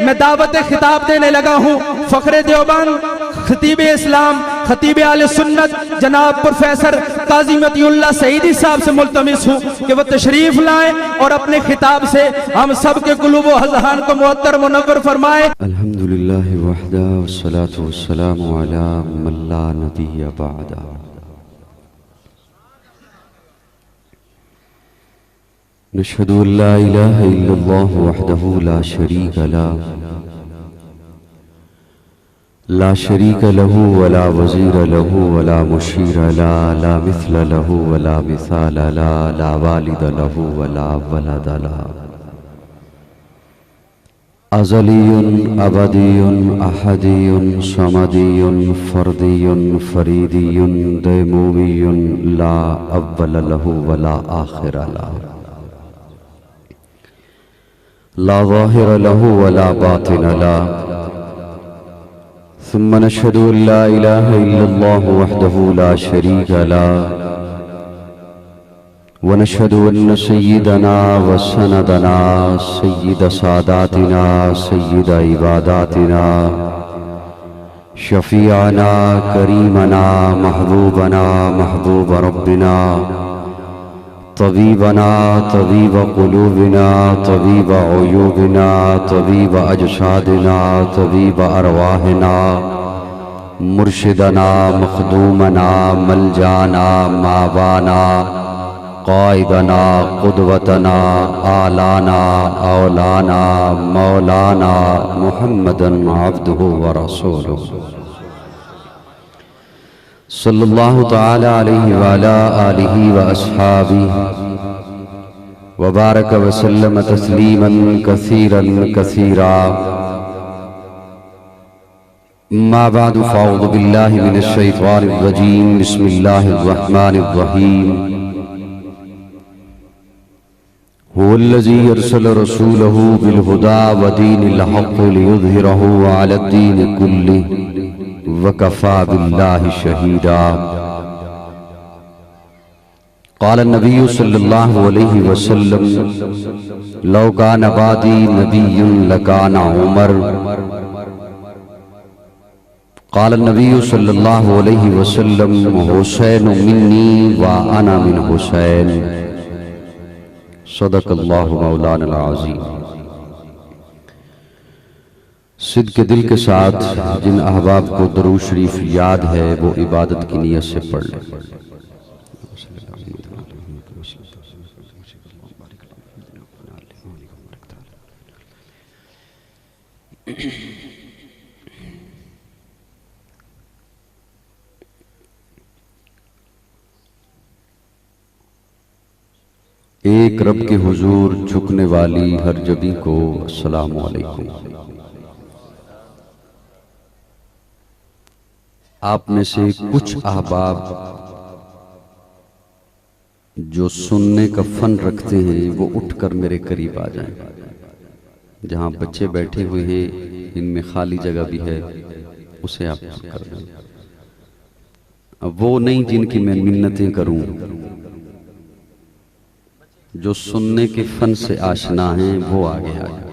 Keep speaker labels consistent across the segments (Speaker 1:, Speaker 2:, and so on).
Speaker 1: میں دعوت خطاب دینے لگا ہوں فخر دیوبند خطیب اسلام خطیب اہل سنت جناب پروفیسر قاضی مطیع اللہ سعیدی صاحب سے ملتمس ہوں کہ وہ تشریف لائیں اور اپنے خطاب سے ہم سب کے قلوب و اذہان کو معطر منور فرمائیں۔
Speaker 2: الحمدللہ وحدہ والصلاة والسلام علی من لا نبی بعدہ۔ نشہد ان لا الہ الا اللہ وحدہ لا شریک له لا شریک له ولا وزیر له ولا مشیر له لا مثل له ولا مثال له لا والد له ولا ولد له ازلی ابدی احدی صمدی فردی فریدی دیمومی لا اول له ولا آخر له لا ظاہر له ولا باطن له ثم نشهد ان لا الہ الا اللہ وحدہ لا شریک له ونشهد ان سیدنا وسندنا سید ساداتنا سید عباداتنا شفیعنا کریمنا محبوبنا محبوب ربنا طبیبنا طبیب قلوبنا طبیب عیوبنا طبیب اجسادنا طبیب ارواحنا مرشدنا مخدومنا ملجانا ماوانا قائدنا قدوتنا آلانا اولانا مولانا محمدا عبدہ ورسولہ صلی اللہ تعالی علیہ وعلا آلہ واصحابہ وبارک وسلم تسلیما کثیرا کثیرا اما بعد فاعوذ باللہ من الشیطان الرجیم بسم اللہ الرحمن الرحیم هو الذی ارسل رسولہ بالہدی ودین الحق لیظہرہ علی الدین کلہ وَكَفَى بِاللَّهِ شَهِيدًا قال النبی صلی اللہ علیہ وسلم لو كان بعدی نبی لکان عمر قال النبی صلی اللہ علیہ وسلم حسین منی وَأَنَا من حسین صدق اللہ مولانا العظیم۔ صدق دل کے ساتھ جن احباب کو درود شریف یاد ہے وہ عبادت کی نیت سے پڑھ لیں۔ ایک رب کے حضور جھکنے والی ہر جبی کو السلام علیکم۔ آپ میں سے کچھ احباب جو سننے کا فن رکھتے ہیں وہ اٹھ کر میرے قریب آ جائیں۔ جہاں بچے بیٹھے ہوئے ہیں ان میں خالی جگہ بھی ہے اسے آپ کر دیں۔ اب وہ نہیں جن کی میں منتیں کروں، جو سننے کے فن سے آشنا ہیں وہ آگے آگے۔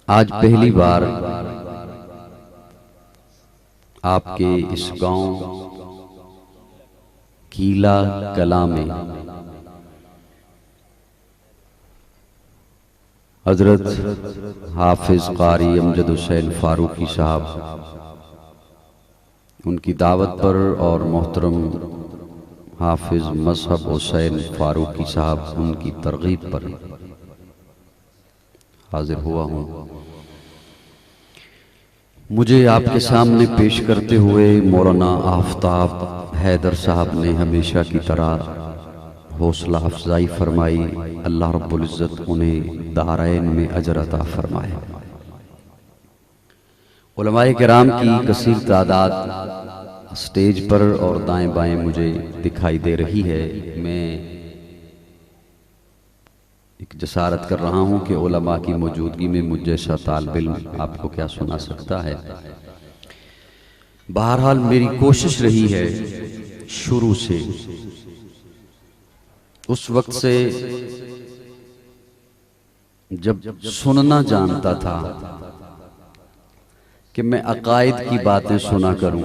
Speaker 2: آج پہلی بار آپ کے اس گاؤں کیلا کلاں میں حضرت حافظ قاری امجد حسین فاروقی صاحب ان کی دعوت پر اور محترم حافظ مذہب حسین فاروقی صاحب ان کی ترغیب پر حاضر ہوا ہوں۔ مجھے آپ کے سامنے پیش کرتے ہوئے مولانا آفتاب حیدر صاحب نے ہمیشہ کی طرح حوصلہ افزائی فرمائی۔ اللہ رب العزت انہیں دارین میں اجر عطا فرمائے۔ علماء کرام کی کثیر تعداد سٹیج پر اور دائیں بائیں مجھے دکھائی دے رہی ہے۔ میں ایک جسارت کر رہا ہوں کہ علماء کی موجودگی میں مجھ جیسا طالب علم آپ کو کیا سنا سکتا ہے۔ بہرحال میری کوشش رہی ہے شروع سے اس وقت سے جب سننا جانتا تھا کہ میں عقائد کی باتیں سنا کروں،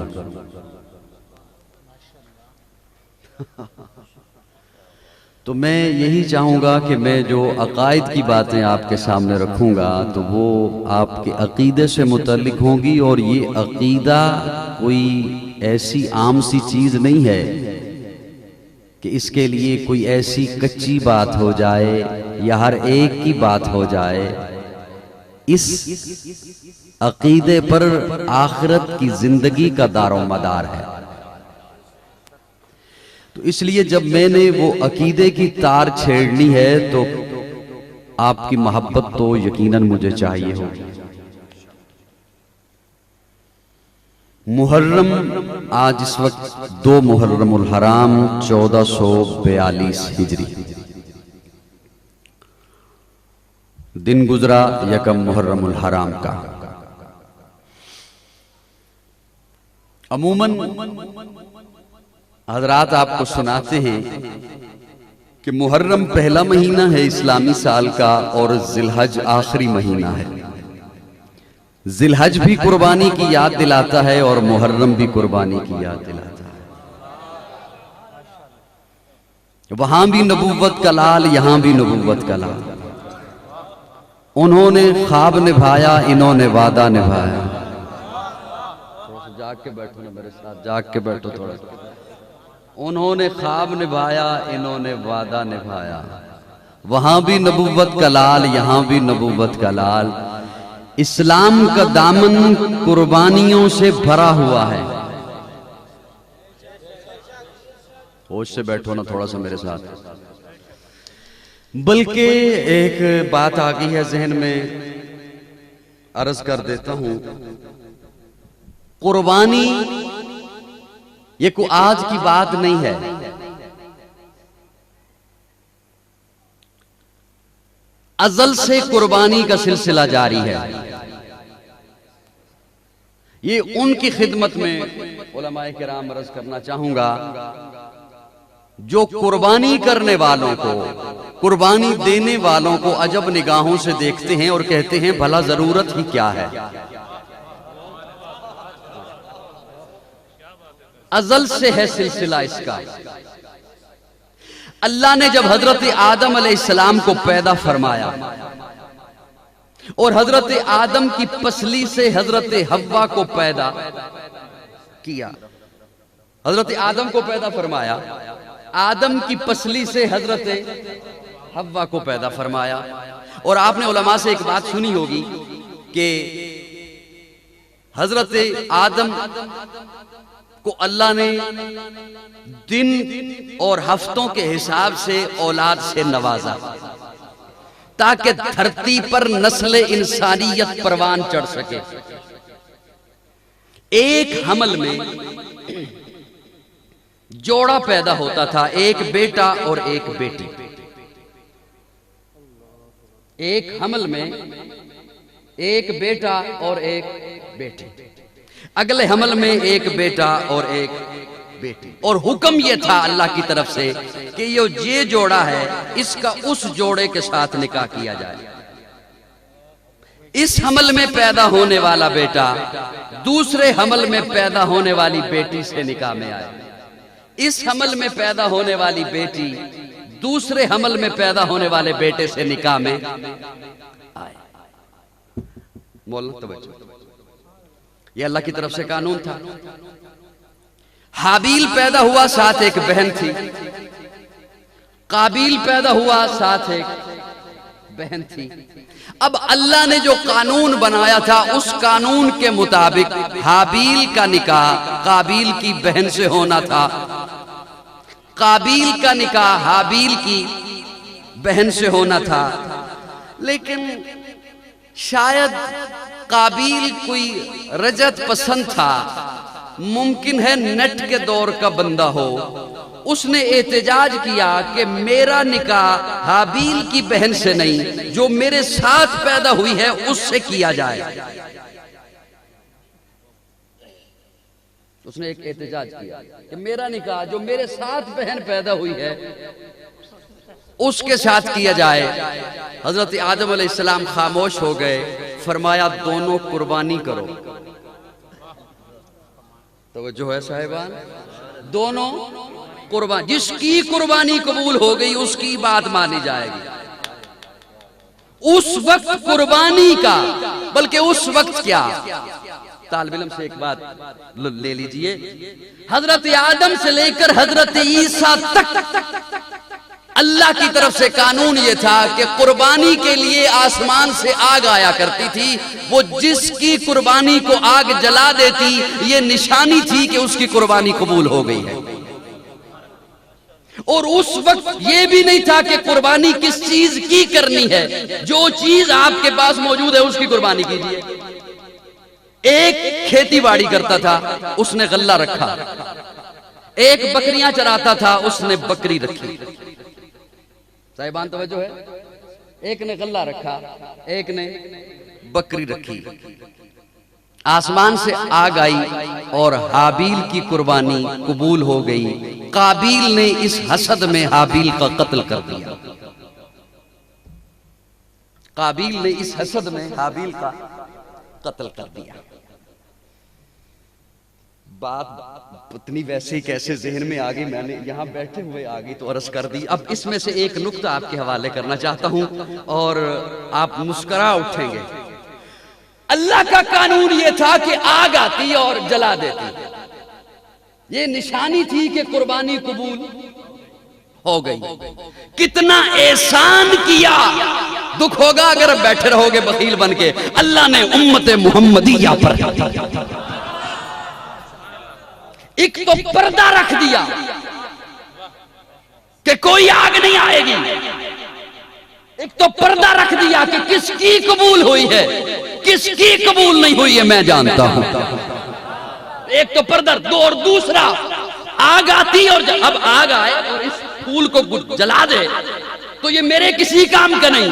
Speaker 2: تو میں یہی چاہوں گا کہ میں جو عقائد کی باتیں آپ کے سامنے رکھوں گا تو وہ آپ کے عقیدے سے متعلق ہوں گی، اور یہ عقیدہ کوئی ایسی عام سی چیز نہیں ہے کہ اس کے لیے کوئی ایسی کچی بات ہو جائے یا ہر ایک کی بات ہو جائے۔ اس عقیدے پر آخرت کی زندگی کا دار و مدار ہے۔ تو اس لیے جب میں نے وہ عقیدے کی تار چھیڑنی ہے تو آپ کی محبت تو یقیناً مجھے چاہیے ہو۔ محرم آج اس وقت 2 محرم الحرام 1442 ہجری دن گزرا 1 محرم الحرام کا۔ عموماً حضرات آپ کو سناتے ہیں کہ محرم پہلا مہینہ ہے اسلامی سال کا اور ذی الحج آخری مہینہ ہے۔ ذی الحج بھی قربانی کی یاد دلاتا ہے اور محرم بھی قربانی کی یاد دلاتا ہے۔ وہاں بھی نبوت کا لال، یہاں بھی نبوت کا لال۔ انہوں نے خواب نبھایا، انہوں نے وعدہ نبھایا۔ تھوڑا سا جاگ کے بیٹھو نا میرے ساتھ، جاگ کے بیٹھو تھوڑا سا۔ انہوں نے خواب نبھایا، انہوں نے وعدہ نبھایا۔ وہاں بھی نبوت کا لال، یہاں بھی نبوت کا لال۔ اسلام کا دامن قربانیوں سے بھرا ہوا ہے۔ ہوش سے بیٹھو نا تھوڑا سا میرے ساتھ۔ بلکہ ایک بات آ گئی ہے ذہن میں، عرض کر دیتا ہوں۔ قربانی یہ کوئی آج کی بات نہیں ہے۔ ازل سے قربانی کا سلسلہ جاری ہے۔ یہ ان کی خدمت میں علماء کرام عرض کرنا چاہوں گا جو قربانی کرنے والوں کو، قربانی دینے والوں کو عجب نگاہوں سے دیکھتے ہیں اور کہتے ہیں بھلا ضرورت ہی کیا ہے۔ ازل سے ہے سلسلہ اس کا۔ اللہ نے جب حضرت آدم علیہ السلام کو پیدا فرمایا اور حضرت آدم کی پسلی سے حضرت حوا کو پیدا کیا، حضرت آدم کو پیدا فرمایا، آدم کی پسلی سے حضرت حوا کو پیدا فرمایا۔ اور آپ نے علماء سے ایک بات سنی ہوگی کہ حضرت آدم کو اللہ نے دن اور ہفتوں کے حساب سے اولاد سے نوازا تاکہ دھرتی پر نسل انسانیت پروان چڑھ سکے۔ ایک حمل میں جوڑا پیدا ہوتا تھا، ایک بیٹا اور ایک بیٹی۔ ایک حمل میں ایک بیٹا اور ایک بیٹی، اگلے حمل میں ایک بیٹا اور ایک بیٹی۔ اور حکم یہ تھا اللہ کی طرف سے کہ یہ جوڑا ہے، اس کا اس جوڑے کے ساتھ نکاح کیا جائے۔ اس حمل میں پیدا ہونے والا بیٹا دوسرے حمل میں پیدا ہونے والی بیٹی سے نکاح میں آئے، اس حمل میں پیدا ہونے والی بیٹی دوسرے حمل میں پیدا ہونے والے بیٹے سے نکاح میں آئے۔ مولانا توجہ، یہ اللہ کی طرف سے قانون تھا۔ حابیل پیدا ہوا، ساتھ ایک بہن تھی۔ قابیل پیدا ہوا، ساتھ ایک بہن تھی۔ اب اللہ نے جو قانون بنایا تھا اس قانون کے مطابق حابیل کا نکاح قابیل کی بہن سے ہونا تھا، قابیل کا نکاح حابیل کی بہن سے ہونا تھا۔ لیکن شاید قابیل کوئی رجت پسند تھا، ممکن ہے نیٹ کے دور کا بندہ ہو، اس نے احتجاج کیا کہ میرا نکاح حابیل کی بہن سے نہیں، جو میرے ساتھ پیدا ہوئی ہے اس سے کیا جائے۔
Speaker 3: اس نے ایک احتجاج کیا کہ میرا نکاح جو میرے ساتھ بہن پیدا ہوئی ہے اس کے ساتھ کیا جائے۔ حضرت آدم علیہ السلام خاموش ہو گئے، فرمایا دونوں قربانی کرو۔ توجہ ہے صاحبان، دونوں قربانی، جس کی قربانی قبول ہو گئی اس کی بات مانی جائے گی۔ اس وقت قربانی کا، بلکہ اس وقت کیا، طالب علم سے ایک بات لے لیجئے، حضرت آدم سے لے کر حضرت عیسیٰ تک اللہ کی طرف سے قانون یہ تھا کہ قربانی کے لیے آسمان سے آگ آیا کرتی تھی، وہ جس کی قربانی کو آگ جلا دیتی یہ نشانی تھی کہ اس کی قربانی قبول ہو گئی ہے۔ اور اس وقت یہ بھی نہیں تھا کہ قربانی کس چیز کی کرنی ہے، جو چیز آپ کے پاس موجود ہے اس کی قربانی کیجیے۔ ایک کھیتی باڑی کرتا تھا، اس نے غلہ رکھا، ایک بکریاں چراتا تھا، اس نے بکری رکھی۔ صاحبان توجہ ہے، ایک نے غلہ رکھا، ایک نے بکری رکھی۔ آسمان سے آگ آئی اور حابیل کی قربانی قبول ہو گئی۔ قابیل نے اس حسد میں حابیل کا قتل کر دیا۔ قابیل نے اس حسد میں حابیل کا قتل کر دیا۔ بات اتنی ویسے ہی کیسے ذہن میں آگئی، میں نے یہاں بیٹھے ہوئے آگئی تو عرض کر دی۔ اب اس میں سے ایک نکتہ آپ کے حوالے کرنا چاہتا ہوں اور آپ مسکرا اٹھیں گے۔ اللہ کا قانون یہ تھا کہ آگ آتی اور جلا دیتی، یہ نشانی تھی کہ قربانی قبول ہو گئی۔ کتنا احسان کیا، دکھ ہوگا اگر بیٹھے رہو گے بخیل بن کے۔ اللہ نے امت محمدیہ پر ایک تو پردہ رکھ دیا کہ کوئی آگ نہیں آئے گی، ایک تو پردہ رکھ دیا کہ کس کی قبول ہوئی ہے، کس کی قبول نہیں ہوئی ہے میں جانتا ہوں۔ ایک تو پردہ، اور دوسرا آگ آتی اور اب آگ آئے اور اس پھول کو جلا دے تو یہ میرے کسی کام کا نہیں۔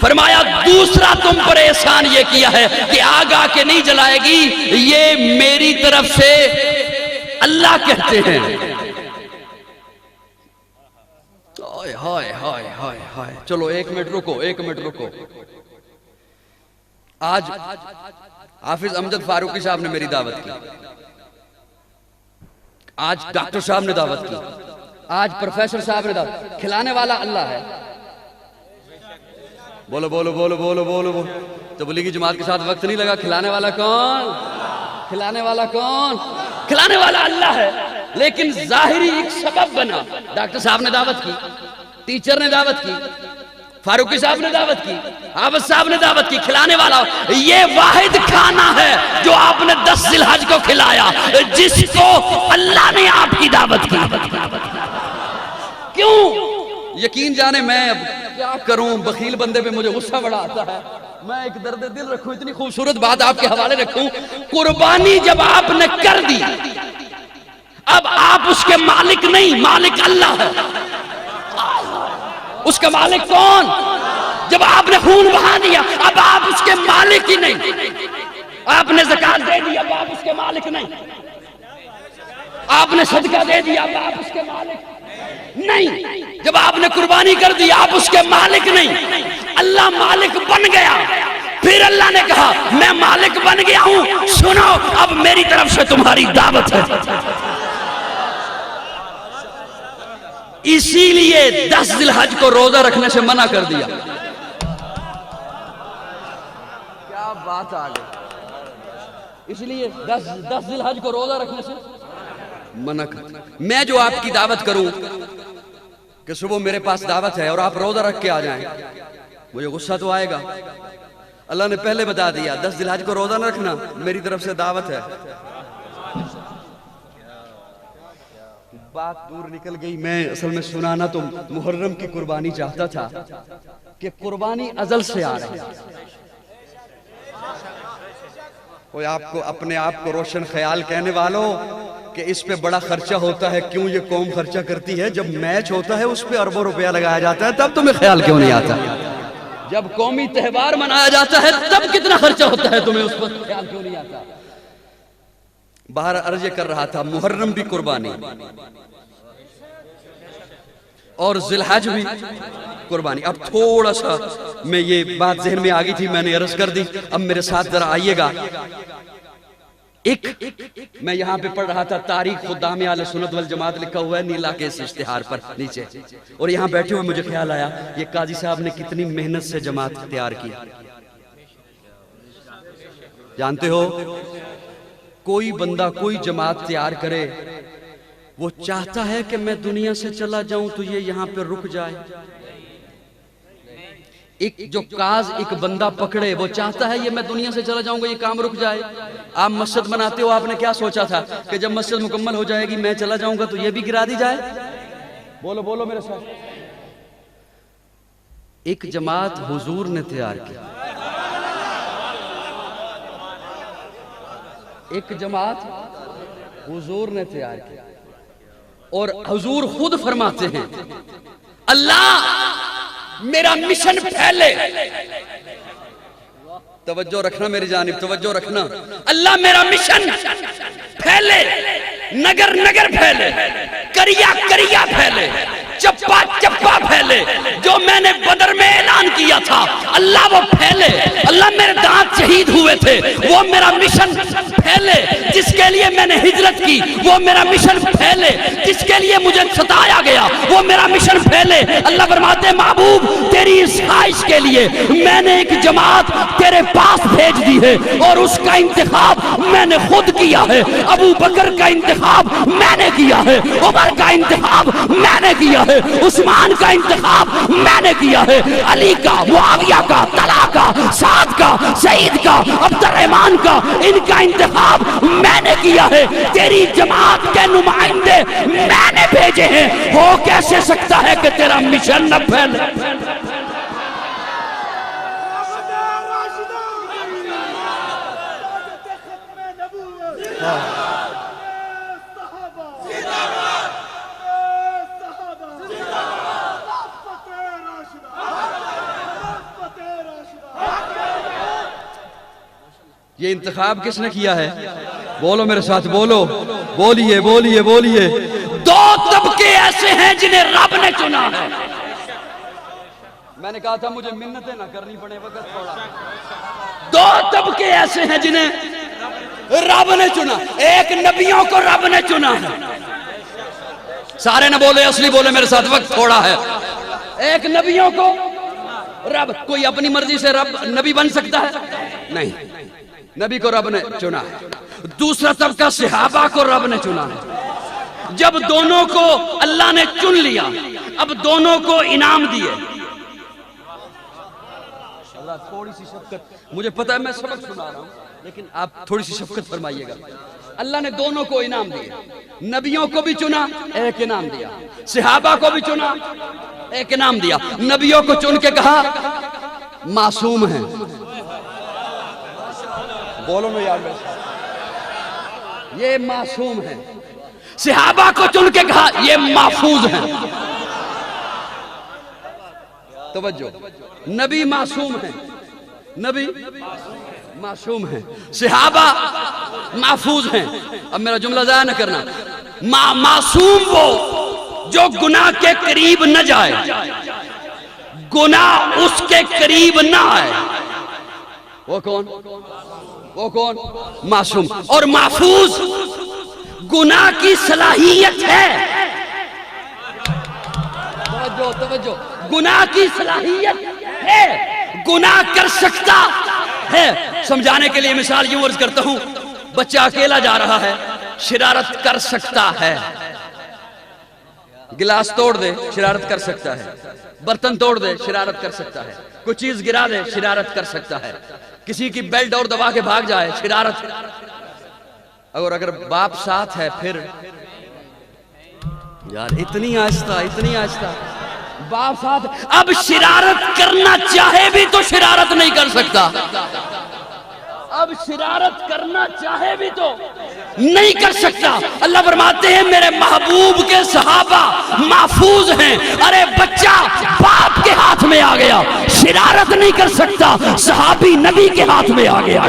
Speaker 3: فرمایا دوسرا تم پر احسان یہ کیا ہے کہ آگ آ کے نہیں جلائے گی، یہ میری طرف سے اللہ کہتے ہیں۔ ہائے ہائے ہائے ہائے، چلو ایک منٹ رکو۔ آج حافظ امجد فاروقی صاحب نے میری دعوت کی، آج ڈاکٹر صاحب نے دعوت کی، آج پروفیسر صاحب نے دعوت۔ کھلانے والا اللہ ہے۔ بولو بولو بولو بولو بولو بولو۔ تبلیغی جماعت کے ساتھ وقت نہیں لگا۔ کھلانے والا کون؟ کھلانے والا کون؟ کھلانے والا اللہ ہے، لیکن ظاہری ایک سبب بنا۔ ڈاکٹر صاحب نے دعوت کی، ٹیچر نے دعوت کی، فاروقی صاحب نے دعوت کی، حافظ صاحب نے دعوت کی۔ کھلانے والا یہ واحد کھانا ہے جو آپ نے 10 ذی الحج کو کھلایا، جس کو اللہ نے آپ کی دعوت کی۔ کیوں؟ یقین جانے میں اب کیا کروں، بخیل بندے پہ مجھے غصہ بڑا آتا ہے۔ میں ایک درد دل رکھوں، اتنی خوبصورت بات آپ کے حوالے رکھوں۔ قربانی جب آپ نے کر دی، اب آپ اس کے مالک نہیں، مالک اللہ ہے۔ اس کا مالک کون؟ جب آپ نے خون بہا دیا اب آپ اس کے مالک ہی نہیں۔ آپ نے زکوٰۃ دے دی اب آپ اس کے مالک نہیں۔ آپ نے صدقہ دے دیا اب آپ اس کے مالک نہیں۔ جب آپ نے قربانی کر دی آپ اس کے مالک نہیں، اللہ مالک بن گیا۔ پھر اللہ نے کہا میں مالک بن گیا ہوں، سنو اب میری طرف سے تمہاری دعوت ہے۔ اسی لیے 10 ذی الحج کو روزہ رکھنے سے منع کر دیا۔ کیا بات آ گئی، اس لیے 10 ذی الحج کو روزہ رکھنے سے منع کر دیا۔ میں جو آپ کی دعوت کروں کہ صبح میرے پاس دعوت ہے اور آپ روزہ رکھ کے آ جائیں، مجھے غصہ تو آئے گا۔ اللہ نے پہلے بتا دیا 10 ذی الحج کو روزہ نہ رکھنا، میری طرف سے دعوت ہے۔ بات دور نکل گئی، میں اصل میں سنانا تو محرم کی قربانی چاہتا تھا کہ قربانی ازل سے آ رہی ہے۔ کوئی آپ کو اپنے آپ کو روشن خیال کہنے والوں کہ اس پہ بڑا خرچہ ہوتا ہے، کیوں یہ قوم خرچہ کرتی ہے؟ جب میچ ہوتا ہے اس پہ اربوں روپیہ لگایا جاتا ہے، تب تمہیں خیال کیوں نہیں آتا؟ جب قومی تہوار منایا جاتا ہے تب کتنا خرچہ ہوتا ہے، تمہیں اس پر خیال کیوں نہیں آتا؟ باہر عرض کر رہا تھا محرم بھی قربانی اور ذی الحج بھی قربانی. اب تھوڑا سا میں یہ بات ذہن میں آگئی تھی، میں نے عرض کر دی. اب میرے ساتھ ذرا آئیے گا. ایک میں یہاں پہ پڑھ رہا تھا تاریخ خدام اہل سنت والجماعت لکھا ہوا ہے نیلا کے اس اشتہار پر نیچے، اور یہاں بیٹھے ہوئے مجھے خیال آیا یہ قاضی صاحب نے کتنی محنت سے جماعت تیار کی. جانتے ہو کوئی بندہ کوئی جماعت تیار کرے وہ چاہتا ہے کہ میں دنیا سے چلا جاؤں تو یہ یہاں پہ رک جائے. ایک جو کاز ایک بندہ پکڑے وہ چاہتا ہے یہ میں دنیا سے چلا جاؤں گا یہ کام رک جائے. آپ مسجد بناتے ہو، آپ نے کیا سوچا تھا کہ جب مسجد مکمل ہو جائے گی میں چلا جاؤں گا تو یہ بھی گرا دی جائے؟ بولو بولو میرے ساتھ. ایک جماعت حضور نے تیار کی، ایک جماعت حضور نے تیار کی، اور حضور خود فرماتے ہیں اللہ میرا مشن پھیلے. توجہ رکھنا میری جانب، توجہ رکھنا. اللہ میرا مشن پھیلے، نگر نگر پھیلے، کریا کریا پھیلے، چپا چپا پھیلے. جو میں نے بدر میں اعلان کیا تھا اللہ وہ پھیلے. اللہ میرے دانت شہید ہوئے تھے وہ میرا مشن پھیلے. جس کے لیے میں نے ہجرت کی وہ میرا مشن پھیلے. جس کے لیے مجھے ستایا گیا وہ میرا مشن پھیلے. اللہ فرماتے ہیں محبوب تیری اس خواہش کے لیے میں نے ایک جماعت تیرے پاس بھیج دی ہے، اور اس کا انتخاب میں نے خود کیا ہے. ابو بکر کا انتخاب میں نے کیا ہے، عمر کا انتخاب میں نے کیا ہے، عثمان کا انتخاب میں نے کیا ہے، علی کا، معاویہ کا، طلحہ کا، سعد کا، سعید کا، عبد الرحمن کا، ان کا انتخاب میں نے کیا ہے. تیری جماعت کے نمائندے میں نے بھیجے ہیں. ہو کیسے سکتا ہے کہ تیرا مشن نہ پھیلے؟ یہ انتخاب کس نے کیا ہے؟ بولو میرے ساتھ، بولو، بولیے بولیے بولیے. دو طبقے ایسے ہیں جنہیں رب نے چنا ہے. میں نے کہا تھا مجھے منتیں نہ کرنی پڑے وقت تھوڑا. دو طبقے ایسے ہیں جنہیں رب نے چنا. ایک نبیوں کو رب نے چنا ہے. سارے نہ بولے، اصلی بولے میرے ساتھ، وقت تھوڑا ہے. ایک نبیوں کو رب، کوئی اپنی مرضی سے رب نبی بن سکتا ہے؟ نہیں، نبی کو رب نے چنا ہے. دوسرا طبقہ صحابہ کو رب نے چنا ہے. جب دونوں کو اللہ نے چن لیا اب دونوں کو انعام دیے. اللہ تھوڑی سی شفقت، مجھے پتا ہے میں سبق سنا رہا ہوں لیکن آپ تھوڑی سی شفقت فرمائیے گا. اللہ نے دونوں کو انعام دیا. نبیوں کو بھی چنا، ایک انعام دیا. صحابہ کو بھی چنا، ایک انعام دیا. نبیوں کو چن کے کہا معصوم ہیں. بولو نا یار، یہ معصوم ہیں. صحابہ کو چن کے کہا یہ محفوظ ہیں. توجہ، نبی معصوم ہیں، نبی معصوم ہیں، صحابہ محفوظ ہیں. اب میرا جملہ ضائع نہ کرنا. معصوم وہ جو گناہ کے قریب نہ جائے، گناہ اس کے قریب نہ آئے. وہ کون؟ وہ کون؟ معصوم. اور محفوظ گناہ کی صلاحیت ہے. توجہ توجہ، گناہ کی صلاحیت ہے، گناہ کر سکتا ہے. سمجھانے کے لیے مثال یوں عرض کرتا ہوں. بچہ اکیلا جا رہا ہے، شرارت کر سکتا ہے. گلاس توڑ دے، شرارت کر سکتا ہے. برتن توڑ دے، شرارت کر سکتا ہے. کوئی چیز گرا دے، شرارت کر سکتا ہے. کسی کی بیلٹ اور دبا کے بھاگ جائے، شرارت. اور اگر باپ ساتھ ہے پھر یار اتنی آہستہ، اتنی آہستہ، باپ ساتھ. اب شرارت کرنا چاہے بھی تو شرارت نہیں کر سکتا. اب شرارت کرنا چاہے بھی تو نہیں کر سکتا. اللہ فرماتے ہیں میرے محبوب کے صحابہ محفوظ ہیں. ارے بچہ باپ کے ہاتھ میں آ گیا، شرارت نہیں کر سکتا. صحابی نبی کے ہاتھ میں آ گیا.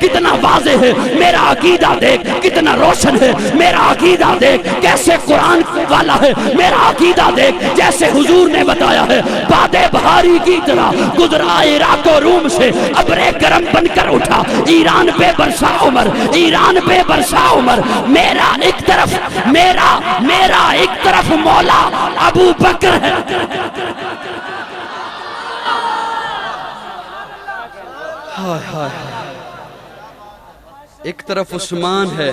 Speaker 3: کتنا واضح ہے، میرا عقیدہ دیکھ کتنا روشن ہے، میرا عقیدہ دیکھ کیسے قرآن والا ہے، میرا عقیدہ دیکھ جیسے حضور نے بتایا ہے، باد بہاری کی طرح گزرا عراق و روم سے، ابر گرم بن کر اٹھا ایران پہ برسا عمر، ایران پہ برسا عمر، میرا ایک طرف مولا ابو بکر ہے، ایک طرف عثمان ہے،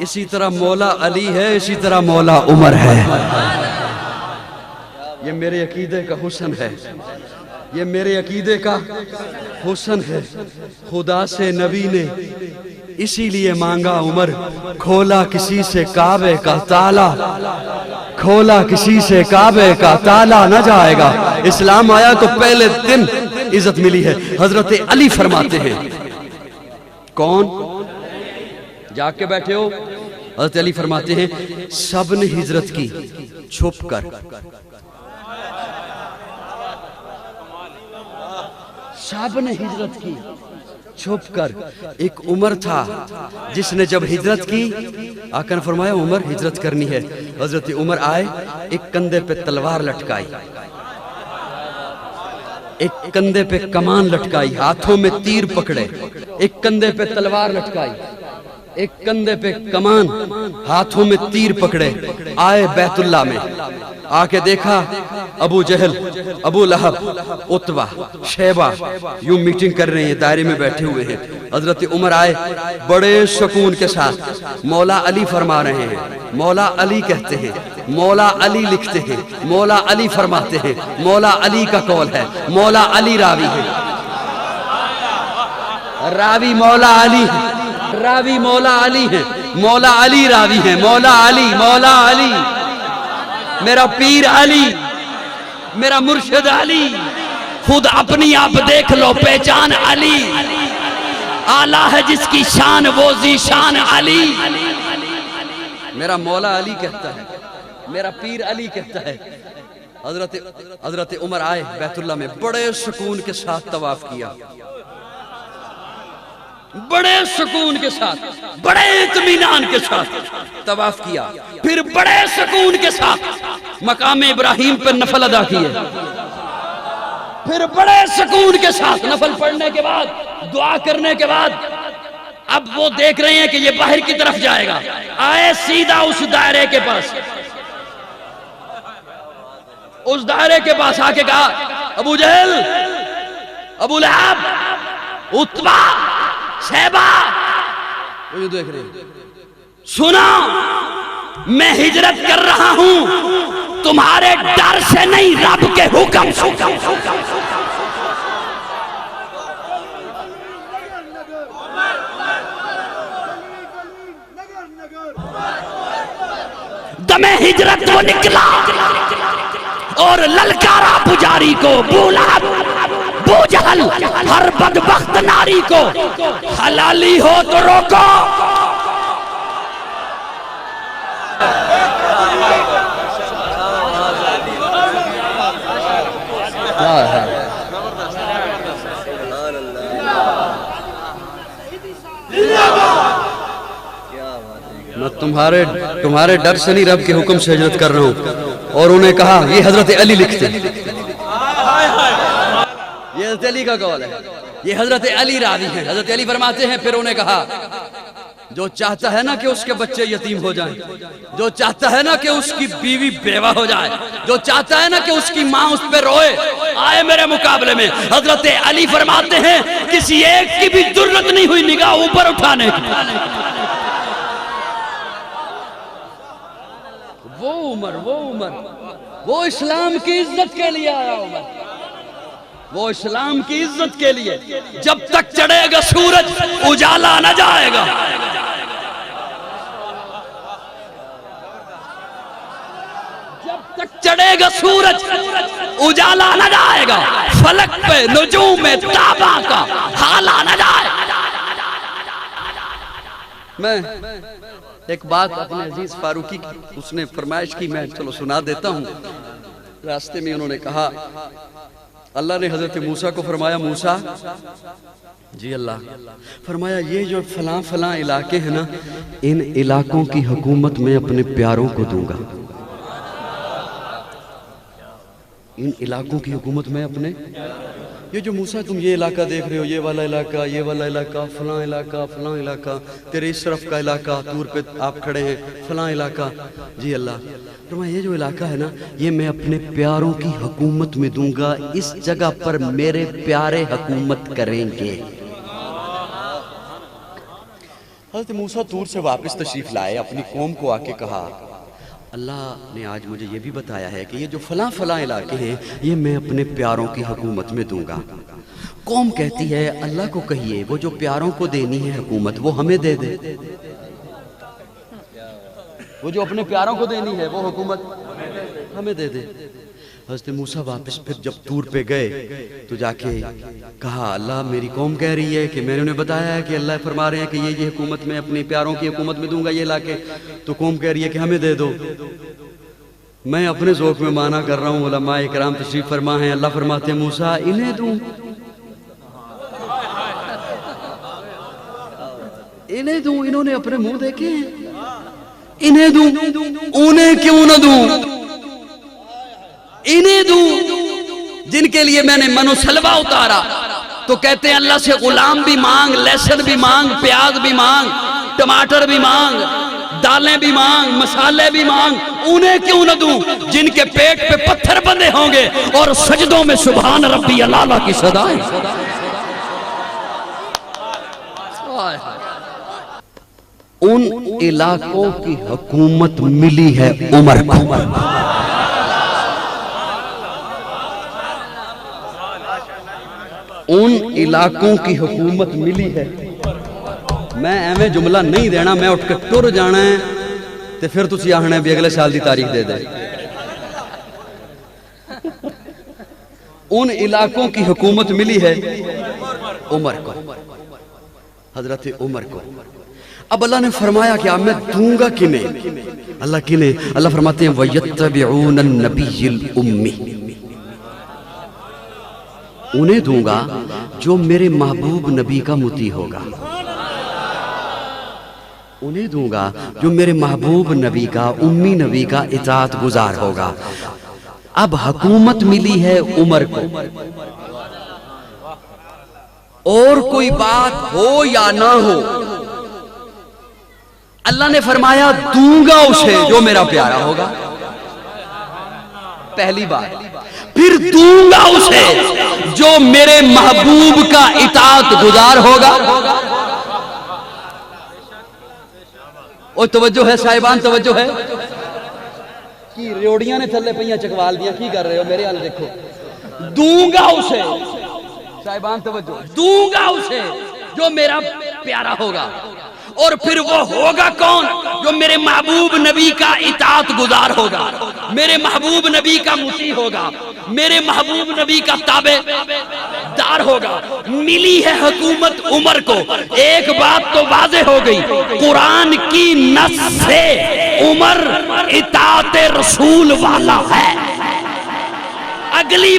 Speaker 3: اسی طرح مولا علی ہے، اسی طرح مولا عمر ہے۔ یہ میرے عقیدے کا حسن ہے، یہ میرے عقیدے کا حسن ہے۔ خدا سے نبی نے اسی لیے مانگا عمر، کھولا کسی سے کعبے کا تالا، کھولا کسی سے کعبے کا تالا نہ جائے گا۔ اسلام آیا تو پہلے دن عزت ملی ہے۔ حضرت علی فرماتے ہیں، کون جا کے بیٹھے ہو؟ حضرت علی فرماتے ہیں سب نے ہجرت کی چھپ کر، سب نے ہجرت کی چھپ کر۔ ایک عمر تھا جس نے جب ہجرت کی، آقا نے فرمایا عمر ہجرت کرنی ہے۔ حضرت عمر آئے، ایک کندھے پہ تلوار لٹکائی، ایک کندھے پہ کمان لٹکائی، ہاتھوں میں تیر پکڑے، ایک کندھے پہ تلوار لٹکائی، ایک کندھے پہ کمان، ہاتھوں میں تیر پکڑے، آئے بیت اللہ میں، آ کے دیکھا ابو جہل، ابو لہب، عتبہ، شیبہ یوں میٹنگ کر رہے ہیں، دائرے میں بیٹھے ہوئے ہیں۔ حضرت عمر آئے بڑے سکون کے ساتھ، مولا علی فرما رہے ہیں، مولا علی کہتے ہیں، مولا علی لکھتے ہیں، مولا علی فرماتے ہیں، مولا علی کا قول ہے، مولا علی راوی ہے، راوی مولا علی ہے، راوی مولا علی ہے، مولا علی راوی ہے، مولا علی، مولا علی، میرا پیر علی، میرا مرشد علی، خود اپنی آپ دیکھ لو پہچان علی، آلہ ہے جس کی شان وہ ذیشان علی، میرا مولا علی کہتا ہے، میرا پیر علی کہتا ہے۔ حضرت عمر آئے بیت اللہ میں، بڑے سکون کے ساتھ طواف کیا، بڑے سکون کے ساتھ، بڑے اطمینان کے ساتھ طواف کیا، پھر بڑے سکون کے ساتھ مقام ابراہیم پر نفل ادا کیے، پھر بڑے سکون کے ساتھ نفل پڑھنے کے بعد، دعا کرنے کے بعد، اب وہ دیکھ رہے ہیں کہ یہ باہر کی طرف جائے گا، آئے سیدھا اس دائرے کے پاس، اس دائرے کے پاس آ کے کہا ابو جہل، ابو لہب، عتبہ، شیبہ، وہ دیکھ رہے ہیں، سنا میں ہجرت کر رہا ہوں تمہارے ڈر سے نہیں، رب کے حکم سے۔ دم ہجرت وہ نکلا اور للکارا پجاری کو، بولا بو جہل ہر بدبخت ناری کو، حلالی ہو تو روکو، میں تمہارے ڈر سے نہیں، رب کے حکم سے ہجرت کر رہا ہوں۔ اور انہیں کہا، یہ حضرت علی لکھتے ہیں، یہ حضرت علی کا قول ہے، یہ حضرت علی راوی ہیں۔ حضرت علی فرماتے ہیں، پھر انہیں کہا جو چاہتا ہے نا کہ اس کے بچے یتیم ہو جائیں، جو چاہتا ہے نا کہ اس کی بیوی بیوہ ہو جائے، جو چاہتا ہے نا کہ اس کی ماں اس پہ روئے، آئے میرے مقابلے میں۔ حضرت علی فرماتے ہیں کسی ایک کی بھی ضرورت نہیں ہوئی نگاہ اوپر اٹھانے کی۔ وہ عمر وہ اسلام کی عزت کے لیے آیا عمر، وہ اسلام کی عزت کے لیے، جب تک چڑھے گا سورج اجالا نہ جائے گا، جب تک چڑھے گا سورج اجالا نہ جائے گا، فلک پہ نجوم میں تابا کا حالا نہ جائے گا۔ میں ایک بات اپنے عزیز فاروقی کی، اس نے فرمائش کی، میں چلو سنا دیتا ہوں۔ راستے میں انہوں نے کہا اللہ نے حضرت موسیٰ کو فرمایا موسیٰ جی اللہ فرمایا یہ جو فلاں فلاں علاقے ہیں نا ان علاقوں کی حکومت میں اپنے پیاروں کو دوں گا ان علاقوں کی حکومت میں اپنے یہ جو موسیٰ تم یہ علاقہ دیکھ رہے ہو یہ والا علاقہ فلاں علاقہ تیرے اس طرف کا علاقہ طور پہ آپ کھڑے ہیں فلاں علاقہ جی اللہ فرمایا یہ جو علاقہ ہے نا یہ میں اپنے پیاروں کی حکومت میں دوں گا اس جگہ پر میرے پیارے حکومت کریں گے حضرت موسیٰ طور سے واپس تشریف لائے اپنی قوم کو آ کے کہا اللہ نے آج مجھے یہ بھی بتایا ہے کہ یہ جو فلاں فلاں علاقے ہیں یہ میں اپنے پیاروں کی حکومت میں دوں گا قوم کہتی ہے اللہ کو کہیے وہ جو پیاروں کو دینی ہے حکومت وہ ہمیں دے دے وہ جو اپنے پیاروں کو دینی ہے وہ حکومت ہمیں دے دے حضرت موسیٰ واپس پھر جب طور پہ گئے تو جا کے کہا اللہ میری قوم کہہ رہی ہے کہ میں نے انہیں بتایا ہے کہ اللہ فرما رہے ہیں کہ یہ حکومت میں اپنے پیاروں کی حکومت میں دوں گا یہ علاقے تو قوم کہہ رہی ہے کہ ہمیں دے دو میں اپنے ذوق میں مانا کر رہا ہوں علماء اکرام تشریف فرما ہیں اللہ فرماتے ہیں موسیٰ انہیں دوں انہوں نے اپنے منہ دیکھے ہیں انہیں دوں انہیں کیوں نہ دوں انہیں دوں جن کے لیے میں نے من و سلوہ اتارا تو کہتے ہیں اللہ سے غلام بھی مانگ لہسن بھی مانگ پیاز بھی مانگ ٹماٹر بھی مانگ دالیں بھی مانگ مسالے بھی مانگ انہیں کیوں نہ دوں جن کے پیٹ پہ پتھر بندے ہوں گے اور سجدوں میں سبحان ربی العالی کی صدائیں ان علاقوں کی حکومت ملی ہے عمر کو ان علاقوں کی حکومت ملی ہے میں ایویں جملہ نہیں دینا میں اٹھ کے ٹر جانا ہے تے پھر تسی آہنا ہے بھی اگلے سال دی تاریخ دے دے ان علاقوں کی حکومت ملی ہے عمر کو حضرت عمر کو اب اللہ نے فرمایا کہ میں دوں گا کنہیں اللہ کنہیں اللہ فرماتے ہیں وَيَتَّبِعُونَ النَّبِيِّ الْأُمِّ انہیں دوں گا جو میرے محبوب نبی کا مطیع ہوگا انہیں دوں گا جو میرے محبوب نبی کا امی نبی کا اطاعت گزار ہوگا اب حکومت ملی ہے عمر کو اور کوئی بات ہو یا نہ ہو اللہ نے فرمایا دوں گا اسے جو میرا پیارا ہوگا پہلی بات پھر دوں گا اسے جو میرے محبوب کا اطاعت گزار ہوگا اور توجہ ہے صاحبان توجہ ہے کی ریوڑیاں نے تھلے پہیاں چکوال دیا کی کر رہے ہو میرے حال دیکھو دوں گا اسے صاحبان توجہ دوں گا اسے جو میرا پیارا ہوگا اور پھر وہ ہوگا کون جو میرے محبوب نبی کا اطاعت گزار ہوگا میرے محبوب نبی کا مطیع ہوگا میرے محبوب نبی کا تابع دار ہوگا ملی ہے حکومت عمر کو ایک بات تو واضح ہو گئی قرآن کی نص سے عمر اطاعت رسول والا ہے اگلی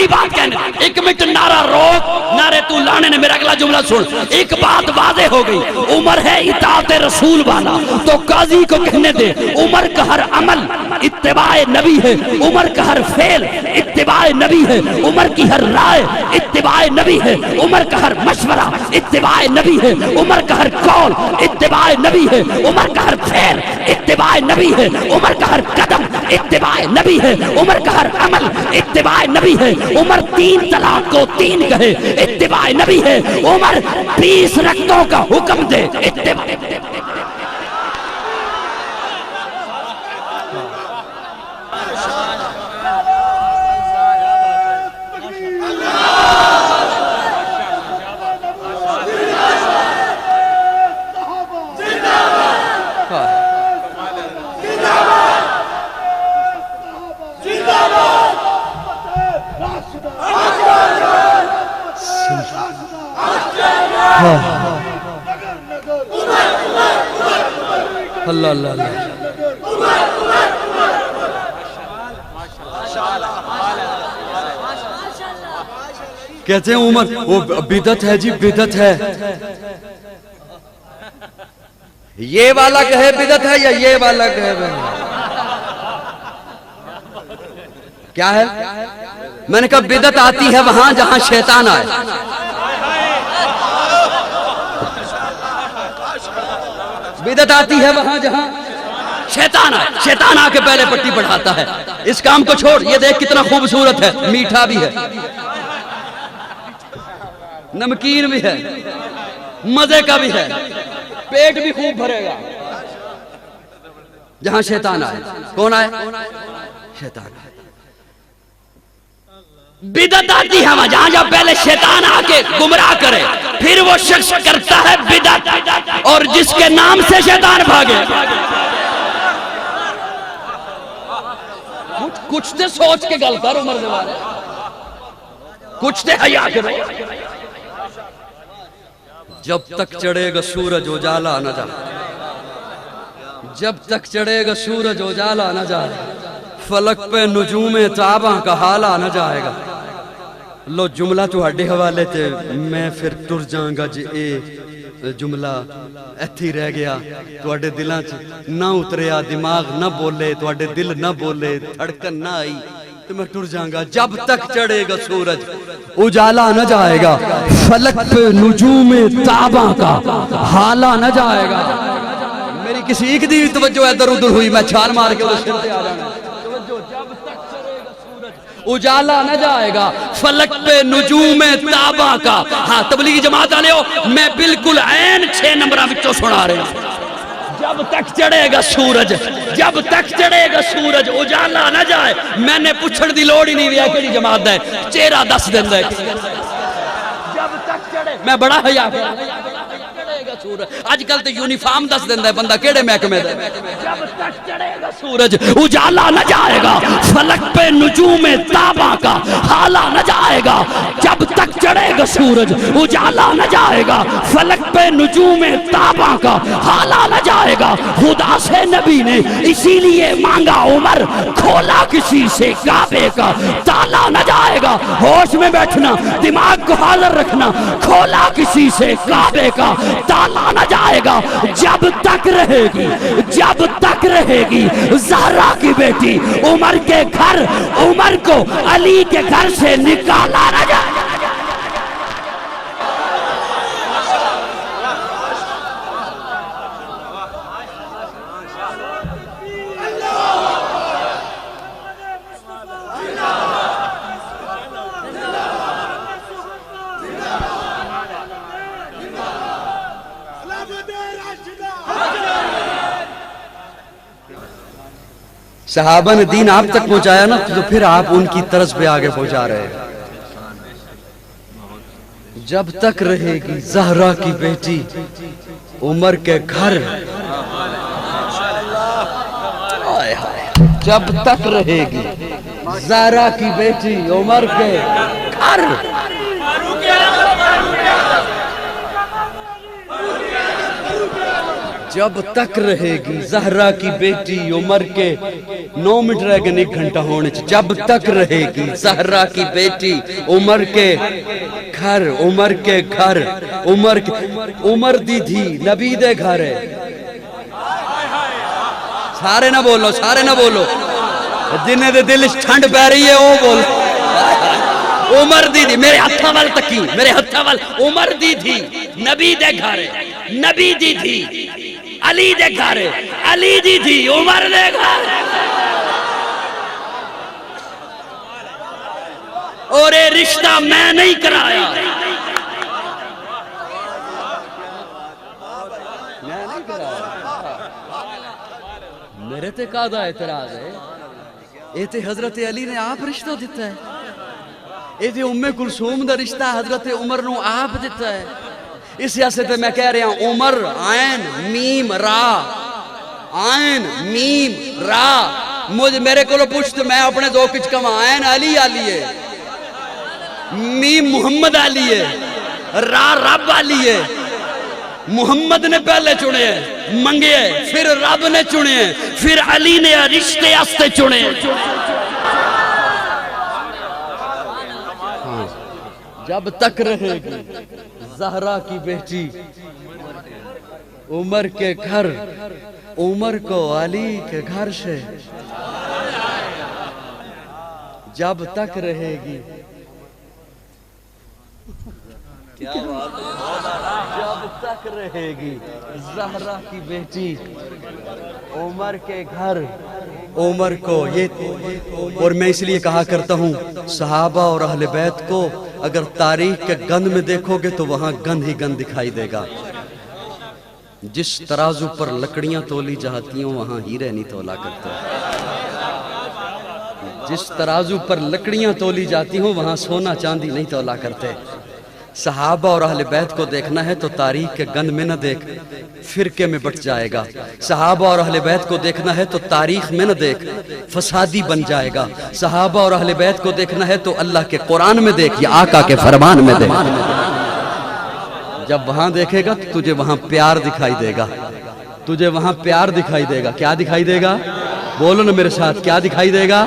Speaker 3: بات کہنے ایک منٹ نعرہ روک نعرے تو لانے نے میرا اگلا جملہ سن ایک بات واضح ہو گئی عمر ہے اطاعت رسول والا تو قاضی کو کہنے دے عمر کا ہر عمل اتباع نبی ہے عمر کا ہر فعل اتباع نبی ہے عمر کی ہر رائے اتباع نبی ہے عمر کا ہر مشورہ اتباع نبی ہے عمر کا ہر قول اتباع نبی ہے عمر کا ہر فعل اتباع نبی ہے عمر کا ہر قدم اتباع نبی ہے عمر کا ہر عمل اتباع نبی ہے عمر 3 طلاق کو 3 کہے اتباع نبی ہے عمر 20 رکعتوں کا حکم دے اتباع اللہ اللہ اللہ کہتے ہیں عمر وہ بدعت ہے جی بدعت ہے. یہ والا کہے بدعت ہے یا یہ والا کہے کیا ہے؟ میں نے کہا بدعت آتی ہے وہاں جہاں شیطان آئے. بدعت آتی ہے وہاں جہاں شیطان آئے. شیطان آ کے پہلے پٹی پڑھاتا ہے. اس کام کو چھوڑ, یہ دیکھ کتنا خوبصورت ہے, میٹھا بھی ہے, نمکین بھی ہے, مزے کا بھی ہے, پیٹ بھی خوب بھرے گا. جہاں شیطان آئے. کون آئے؟ شیطان آئے. بدعت آتی ہے وہاں جہاں پہلے شیطان آ کے گمراہ کرے, پھر وہ شخص کرتا ہے بدعت, اور جس کے نام سے شیطان بھاگے. کچھ تے سوچ کے گل کر عمر والے, کچھ تے حیا کرو. جب تک چڑھے گا سورج اجالا نہ جائے, جب تک چڑھے گا سورج اجالا نہ جائے, فلک پہ نجوم تاباں کا حالا نہ جائے گا. لو جملہ تہاڈے حوالے تے میں پھر ٹر جاؤں گا جی اے جملہ ایتھی رہ گیا تہاڈے دلاں چ نہ اتریا, دماغ نہ بولے, تہاڈے دل نہ بولے, دھڑکن نہ آئی تو میں ٹر جاؤں گا. جب تک چڑھے گا سورج اجالا نہ جائے گا, فلک پہ نجوم تاباں کا حالا نہ جائے گا. میری کسی ایک دی توجہ ادھر ادھر ہوئی, میں چھال مار کے ادھر سر پہ آ جانا. اجالا نہ جائے گا, فلک پہ نجوم تاباں کا. ہاں تبلیغی جماعت والے ہو, میں بالکل عین 6 نمبراں وچوں سنا رہا ہوں. جب تک چڑھے گا سورج, جب تک چڑھے گا سورج اجالا نہ جائے. میں نے پوچھن دی لوڑ ہی نہیں وی کیڑی جماعت ہے, چہرہ دس دیندا ہے. جب تک چڑھے, میں بڑا حیا اج کل تو یونیفارم دس دیندا ہے بندہ کیڑے محکمے دا. جب تک چڑھے گا سورج اجالا نہ جائے گا, فلک پہ نجوم تاباں کا حالا نہ جائے گا. جب تک چڑھے گا سورج اجالا نہ جائے گا, فلک پہ نجوم تاباں کا حالا نہ جائے گا. خدا سے نبی نے اسی لیے مانگا عمر, کھولا کسی سے کعبے کا تالا نہ جائے گا. ہوش میں بیٹھنا, دماغ کو حاضر رکھنا, کھولا کسی سے کعبے کا تالا نہ جائے گا. جب تک رہے گی, جب تک رہے گی زہرا کی بیٹی عمر کے گھر, عمر کو علی کے گھر سے نکالا نہ جائے گا. صحابہ نے دین آپ تک پہنچایا نا, تو پھر آپ ان کی طرز پہ آگے پہنچا رہے ہیں. جب تک رہے گی زہرا کی بیٹی عمر کے گھر, جب تک رہے گی زہرا کی بیٹی عمر کے گھر, جب تک رہے گی زہرا کی بیٹی عمر کے 9 منٹ رہ گئے 1 گھنٹہ ہونے چ. جب تک رہے گی زہرا کی بیٹی عمر کے گھر, عمر کے گھر, عمر کے, عمر دی دھی نبی دے گھر ہے. سارے نہ بولو, سارے نہ بولو, جنہیں دے دل ٹھنڈ پہ رہی ہے وہ بول. عمر دی دھی, میرے ہتھاں وال تکی, میرے ہتھاں وال, عمر دی دھی نبی دے گھر ہے, نبی دی دھی علی دے گھر, علی دی دھی عمر دے گھر. اور یہ رشتہ میں نہیں کرایا, میرے تے کادا اعتراض ہے. یہ تے حضرت علی نے آپ رشتہ دیتا ہے, یہ تے ام کلثوم دا رشتہ حضرت عمر نو آپ دیتا ہے. اس سیاست میں کہہ رہا ہوں, عمر عین میم را, عین میم را. مجھے میرے کو پوچھ تو میں اپنے دو کچھ کم, عین علی علی ہے, میم محمد علی ہے, را رب علی ہے. محمد نے پہلے چنے منگے, پھر رب نے چنے, پھر علی نے رشتے آستے چنے. جب تک رہے گی زہرا کی بیٹی عمر کے گھر، عمر کو علی کے گھر سے جب تک رہے گی، جب تک رہے گی زہرا کی بیٹی عمر کے گھر، عمر کو یہ، اور میں اس لیے کہا کرتا ہوں صحابہ اور اہل بیت کو اگر تاریخ کے گند میں دیکھو گے تو وہاں گند ہی گند دکھائی دے گا۔ جس ترازو پر لکڑیاں تولی جاتی ہوں وہاں ہیرے نہیں تولا کرتے، جس ترازو پر لکڑیاں تولی جاتی ہوں وہاں سونا چاندی نہیں تولا کرتے۔ صحابہ اور اہل بیت کو دیکھنا ہے تو تاریخ کے گند میں نہ دیکھ، فرقے میں بٹ جائے گا۔ صحابہ اور اہل بیت کو دیکھنا ہے تو تاریخ میں نہ دیکھ، فسادی بن جائے گا۔ صحابہ اور اہل بیت کو دیکھنا ہے تو اللہ کے قرآن میں دیکھ یا آقا کے فرمان میں دیکھ۔ جب وہاں دیکھے گا تو تجھے وہاں پیار دکھائی دے گا، تجھے وہاں پیار دکھائی دے گا۔ کیا دکھائی دے گا؟ بولو نا میرے ساتھ، کیا دکھائی دے گا؟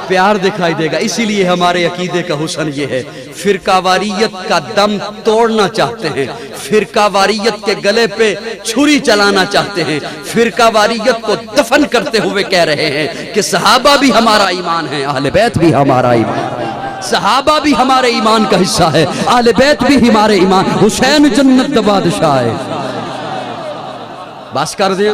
Speaker 3: پیار دکھائی دے گا۔ اسی لیے ہمارے عقیدے کا حسن یہ ہے، فرقہ واریت کا دم توڑنا چاہتے ہیں، فرقہ واریت کے گلے پہ چھری چلانا چاہتے ہیں، فرقہ واریت کو دفن کرتے ہوئے کہہ رہے ہیں کہ صحابہ بھی ہمارا ایمان ہے، اہل بیت بھی ہمارا ایمان ہے، صحابہ بھی ہمارے ایمان کا حصہ ہے، اہل بیت بھی ہمارے ایمان۔ حسین جنت دا بادشاہ ہے، بس کر دیں،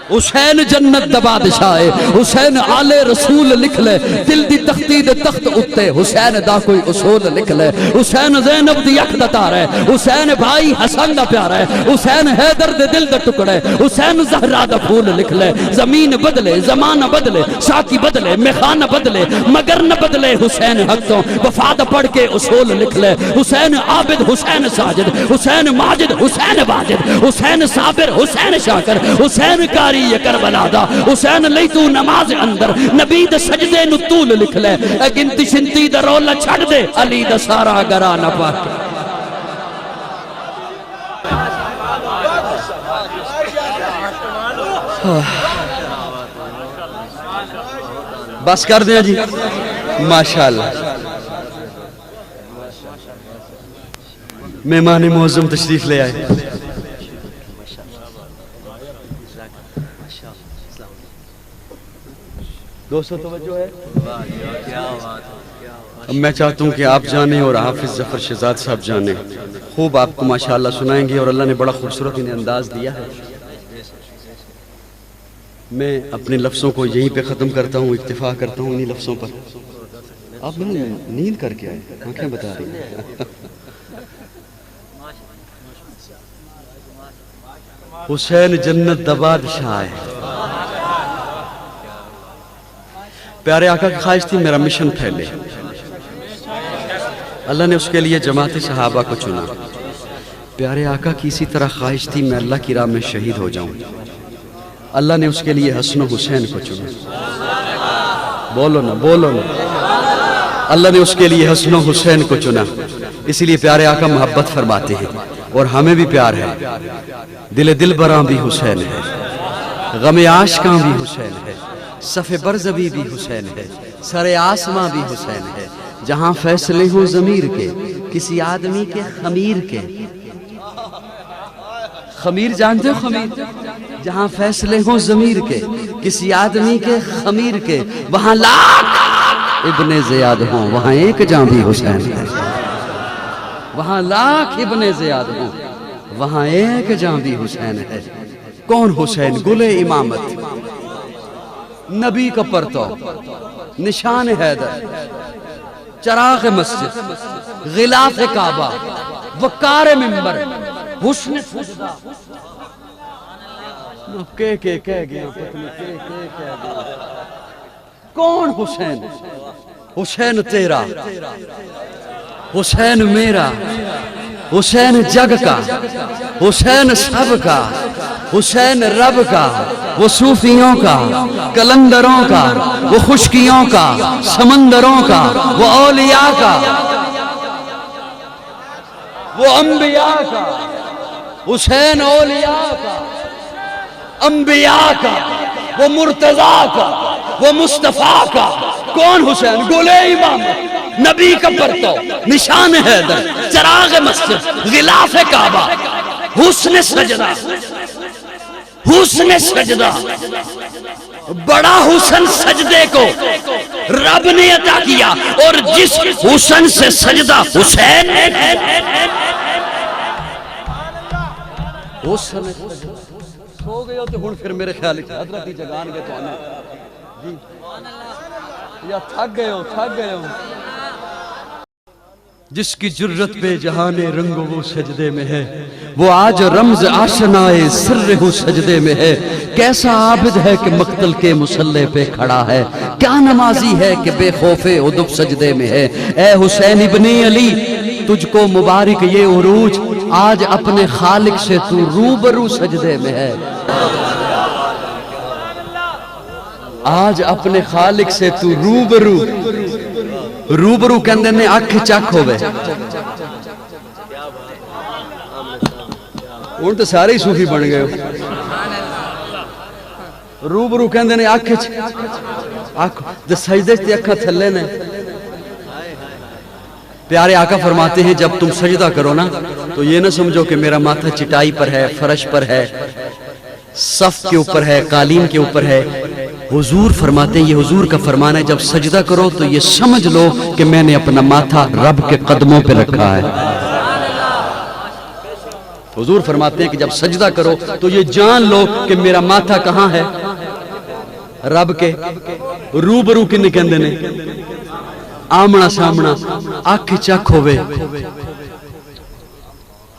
Speaker 3: حسین جنت دا بادشاہ ہے، حسین آل رسول لکھ لے، دل دی تختی دے تخت اتے حسین دا کوئی اصول لکھ لے، حسین زینب دی اکھ دا تار ہے، حسین بھائی حسن دا پیار ہے، حسین حیدر دے دل دا ٹکڑے، حسین زہرا دا پھول لکھ لے۔ زمین بدلے، زمانہ بدلے، شاکی بدلے، میخانہ بدلے، مگر نہ بدلے حسین حق تو وفا دا پڑھ کے اصول لکھ لے۔ حسین عابد، حسین ساجد، حسین ماجد، حسین واجد، حسین صابر، حسین شاکر، حسین کاری یہ کربلا دا، حسین لئی تو نماز اندر نبی دا سجدے نو طول لکھ لے، اے گنتی شنتی دا رولا چھڑ دے علی دا سارا گرا نہ پاک۔ بس کر دیں جی، ماشاءاللہ۔ مہمان معظم تشریف لے آئے۔ دوستو توجہ ہے، اب میں چاہتا ہوں کہ آپ جانیں اور حافظ ظفر شہزاد صاحب جانیں، خوب آپ کو ماشاءاللہ سنائیں گے اور اللہ نے بڑا خوبصورت انہیں انداز دیا ہے۔ میں اپنے لفظوں کو یہیں پہ ختم کرتا ہوں، اکتفا کرتا ہوں انہی لفظوں پر۔ آپ میں نیند کر کے آئے، آنکھیں بتا رہی ہیں۔ حسین جنت دا بادشاہ ہے۔ پیارے آقا کی خواہش تھی میرا مشن پھیلے، اللہ نے اس کے لیے جماعت صحابہ کو چنا۔ پیارے آقا کی اسی طرح خواہش تھی میں اللہ کی راہ میں شہید ہو جاؤں، اللہ نے اس کے لیے حسن و حسین کو چنا۔ بولو نا، بولو نا، اللہ نے اس کے لیے حسن و حسین کو چنا۔ اسی لیے پیارے آقا محبت فرماتے ہیں اور ہمیں بھی پیار ہے۔ دل دل براں بھی حسین ہے، غم عاشقاں بھی حسین ہے، صف برزبی بھی حسین ہے، سر آسماں بھی حسین ہے۔ جہاں فیصلے ہوں ضمیر کے کسی آدمی کے خمیر کے، خمیر جانتے ہو خمیر؟ جہاں فیصلے ہوں ضمیر کے کسی آدمی کے خمیر کے، وہاں لاکھ ابن زیاد ہوں وہاں ایک جاں بھی حسین ہے، وہاں لاکھ ابن زیاد ہوں وہاں ایک جاں بھی حسین ہے۔ کون حسین؟ گل امامت، نبی کا پرتو، نشان حیدر، چراغ مسجد، غلاف کعبہ، وقار منبر، حسن سجدہ۔ کہہ گیا کون حسین؟ حسین تیرا، حسین میرا، حسین جگ کا، حسین سب کا، حسین رب کا، وہ صوفیوں کا، کلندروں کا، وہ خشکیوں کا، سمندروں کا، وہ اولیاء کا، وہ انبیاء کا، حسین اولیاء کا، انبیاء کا، وہ مرتضیٰ کا، وہ مصطفیٰ کا۔ کون حسین؟ گل امامت، نبی کا پرتو، نشان حیدر، چراغ مسجد، غلاف کعبہ، حسن سجدہ، حسن سجدہ، بڑا حسن سجدے کو رب نے عطا کیا، اور جس حسن سے سجدہ حسین نے حسن سو گئے ہو تو ہن پھر میرے خیال حضرت ہی جگان گے تو آنے جی یا تھک گئے ہو جس کی جرت بے جہان رنگ وہ سجدے میں ہے، وہ آج رمز آشنائے سر ہو سجدے میں ہے، کیسا عابد ہے کہ مقتل کے مصلے پہ کھڑا ہے، کیا نمازی ہے کہ بے خوف ادب سجدے میں ہے، اے حسین ابن علی تجھ کو مبارک یہ عروج، آج اپنے خالق سے تو روبرو سجدے میں ہے، آج اپنے خالق سے تو روبرو کہندے نے اکھ چک ہوئے، ان تو سارے ہی صوفی بن گئے ہو، روبرو کہندے نے اکھ دے سجدے تے اکھاں تھلے نے۔ پیارے آقا فرماتے ہیں جب تم سجدہ کرو نا تو یہ نہ سمجھو کہ میرا ماتھا چٹائی پر ہے، فرش پر ہے، صف کے اوپر ہے، قالین کے اوپر ہے، حضور فرماتے ہیں، یہ حضور کا فرمان ہے، جب سجدہ کرو تو یہ سمجھ لو کہ میں نے اپنا ماتھا رب کے قدموں پہ رکھا ہے۔ حضور فرماتے ہیں کہ جب سجدہ کرو تو یہ جان لو کہ میرا ماتھا کہاں ہے، رب کے روبرو کی نکندے نے، آمنا سامنا، آنکھ چک ہوئے۔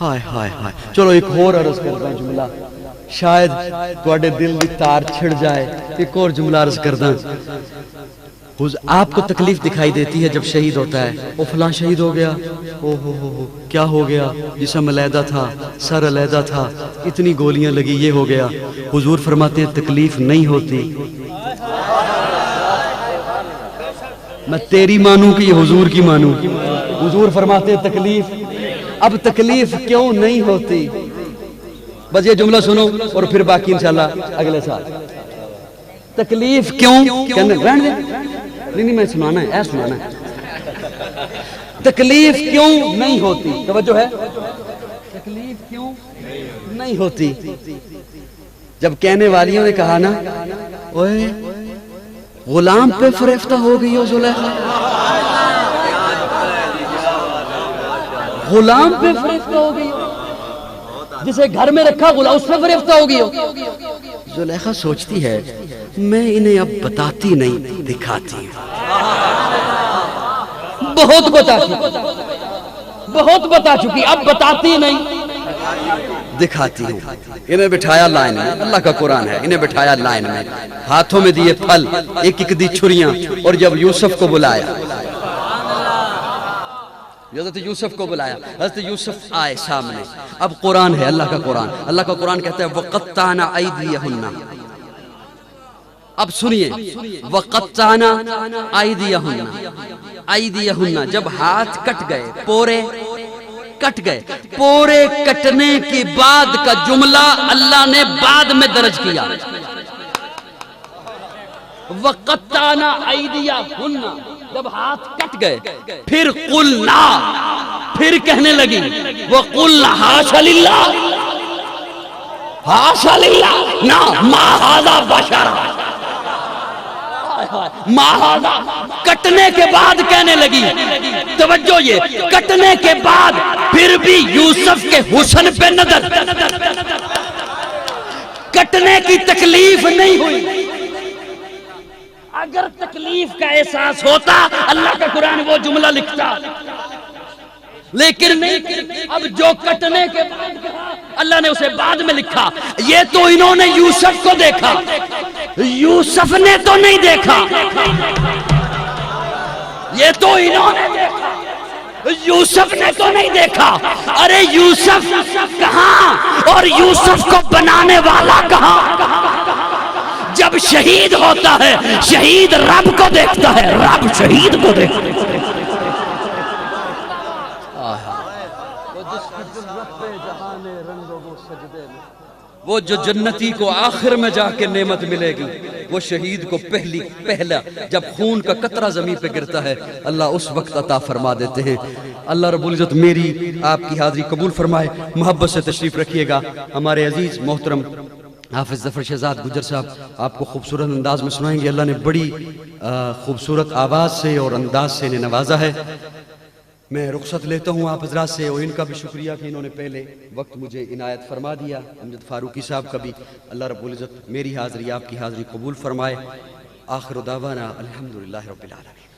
Speaker 3: ہائے ہائے ہائے، چلو ایک اور عرض کرتا ہوں جملہ، شاید تواڈے دل دی تار چھڑ جائے، ایک اور جملہ عرض کرتا ہوں۔ آپ کو تکلیف دکھائی دیتی ہے جب شہید ہوتا ہے، او فلاں شہید ہو گیا، او ہو کیا ہو گیا، جسم علیحدہ تھا، سر علیحدہ تھا، اتنی گولیاں لگی، یہ ہو گیا۔ حضور فرماتے ہیں تکلیف نہیں ہوتی، میں تیری مانوں کہ یہ حضور کی مانوں۔ حضور فرماتے ہیں تکلیف، اب تکلیف کیوں نہیں ہوتی؟ بس یہ جملہ سنو اور پھر باقی انشاءاللہ اگلے سال۔ تکلیف کیوں کہنے رہن دے، نہیں میں سنانا ہے، ایسا سنانا ہے۔ تکلیف کیوں نہیں ہوتی؟ توجہ ہے، تکلیف کیوں نہیں ہوتی؟ جب کہنے والیوں نے کہا نا اوے غلام پہ فریفتہ ہو گئی ہو زلیخا، غلام پہ فریفتہ ہو گئی ہو، جسے گھر میں رکھا غلام اس پہ فریفتہ ہو گئی ہو۔ زلیخا سوچتی ہے میں انہیں اب بتاتی نہیں، دکھاتی ہوں، بہت بتا چکی، اب بتاتی نہیں، دکھاتی ہوں۔ انہیں بٹھایا لائن میں، اللہ کا قرآن ہے، انہیں بٹھایا لائن میں، ہاتھوں میں دیے پھل، ایک ایک دی چھریاں، اور جب یوسف کو بلایا، حضرت یوسف کو بلایا، حضرت یوسف آئے سامنے۔ اب قرآن ہے، اللہ کا قرآن، اللہ کا قرآن کہتا ہے وَقَطَّعْنَا أَيْدِيَهُنَّ۔ اب سنیے، وَقَطَّعْنَا أَيْدِيَهُنَّ، جب ہاتھ کٹ گئے، پورے کٹ گئے، پورے کٹنے کے بعد کا جملہ اللہ نے بعد میں درج کیا، وَقَطَّعْنَا أَيْدِيَهُنَّ، جب ہاتھ کٹ گئے، پھر قُلْنَا، پھر کہنے لگی وَقُلْنَا حَاشَ لِلَّهِ، حَاشَ لِلَّهِ، نا مَا هَذَا بَشَرًا، مَا هَذَا، کٹنے کے بعد کہنے لگی، توجہ یہ، کٹنے کے بعد پھر بھی یوسف کے حسن پہ نظر، کٹنے کی تکلیف نہیں ہوئی۔ اگر تکلیف کا احساس ہوتا اللہ کا قرآن وہ جملہ لکھتا، لیکن نہیں، اب جو کٹنے کے بعد کہا اللہ نے اسے بعد میں لکھا۔ یہ تو انہوں نے یوسف کو دیکھا، یوسف نے تو نہیں دیکھا، یہ تو انہوں نے دیکھا، یوسف نے تو نہیں دیکھا۔ ارے یوسف کہاں اور یوسف کو بنانے والا کہاں؟ جب شہید ہوتا ہے شہید رب کو دیکھتا ہے، رب شہید کو دیکھتا ہے۔ وہ جو جنتی کو آخر میں جا کے نعمت ملے گی، وہ شہید کو پہلا جب خون کا قطرہ زمین پہ گرتا ہے اللہ اس وقت عطا فرما دیتے ہیں۔ اللہ رب العزت میری آپ کی حاضری قبول فرمائے۔ محبت سے تشریف رکھیے گا۔ ہمارے عزیز محترم حافظ ظفر شہزاد گجر صاحب آپ کو خوبصورت انداز میں سنائیں گے۔ اللہ نے بڑی خوبصورت آواز سے اور انداز سے انہیں نوازا ہے۔ میں رخصت لیتا ہوں آپ حضرات سے، اور ان کا بھی شکریہ کہ انہوں نے پہلے وقت مجھے عنایت فرما دیا۔ امجد فاروقی صاحب کا بھی اللہ رب العزت میری حاضری آپ کی حاضری قبول فرمائے۔ آخر دعوانا الحمدللہ رب العالمین۔